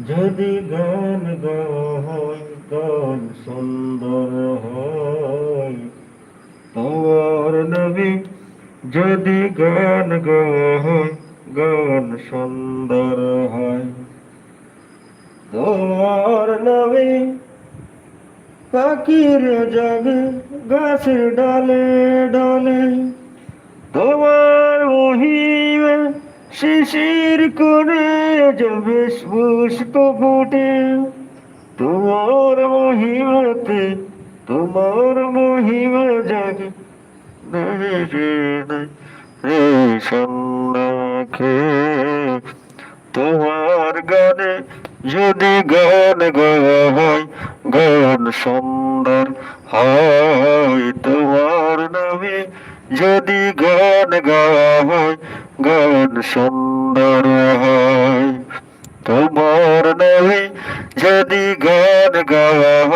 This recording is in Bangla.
যদি গান গাওয়া হয় গান সুন্দর হয়, তোমার নবী যদি গান গাওয়া হয় গান সুন্দর হয়। তোমার নবী পাখির জাগে গাছের ডালে ডালে, তোমার মহিমা শিশির করে যাবে পুষ্প ফুটে। তোমার মহিমাতে তোমার মহিমা জাগে সন্ধ্যাকে। তোমার গানে যদি গান গাওয়া হয় গান সুন্দর হয়। তোমার নামে যদি গান গাওয়া হয় গান সুন্দর হয়। তোমার নামে যদি গান গাওয়া হয়